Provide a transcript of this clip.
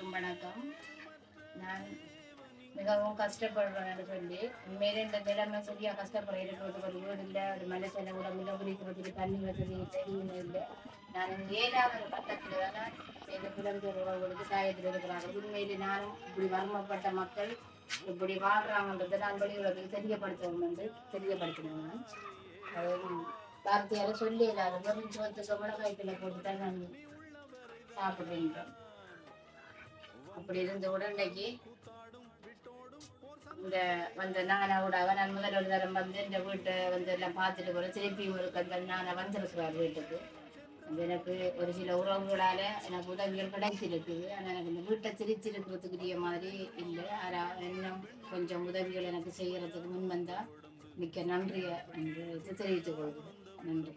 அனைவருக்கும் வணக்கம். நான் மிகவும் கஷ்டப்படுறேன்னு சொல்லி உண்மையிலே இந்த நிலைமை சரியா கஷ்டப்படுற இருக்கிறதுக்கு ஒரு வீடு இல்லை, ஒரு மனுஷனை உடம்புல குடிக்கிறதுக்கு தண்ணி வசதி தெரியுமே இல்லை. நான் ஏழாவது கட்டத்தில் தானே இந்த புலம்பெயர் உறவுகளுக்கு தாயத்தில் இருக்கிறாங்க. உண்மையிலே நானும் இப்படி வறுமைப்பட்ட மக்கள் இப்படி வாழ்றாங்கன்றதை நான் வெளியுறவுக்கு தெரியப்படுத்தணும் என்று தெரியப்படுத்தினேன். அது வார்த்தையால சொல்லி இல்லாத வெறும் சோத்துக்கு மிளகாய்த்துல போட்டு தான் நான் சாப்பிடுறேன். அப்படி இருந்த உடனேக்கு இந்த வந்த நானோட நான் முதல் ஒரு தரம் வந்து இந்த வீட்டை வந்து எல்லாம் பார்த்துட்டு போல திருப்பியும் ஒரு கண்கள் நான் வந்திருக்கிறார் வீட்டுக்கு. எனக்கு ஒரு சில உறவுகளால எனக்கு உதவிகள் கிடைச்சிருக்குது. ஆனால் எனக்கு இந்த வீட்டை திரிச்சிருக்கிறதுக்குரிய மாதிரி இல்லை. ஆனால் இன்னும் கொஞ்சம் உதவிகள் எனக்கு செய்யறதுக்கு முன் வந்தா மிக்க நன்றியை என்று தெரிவித்துக் கொள்கிறேன். நன்றி.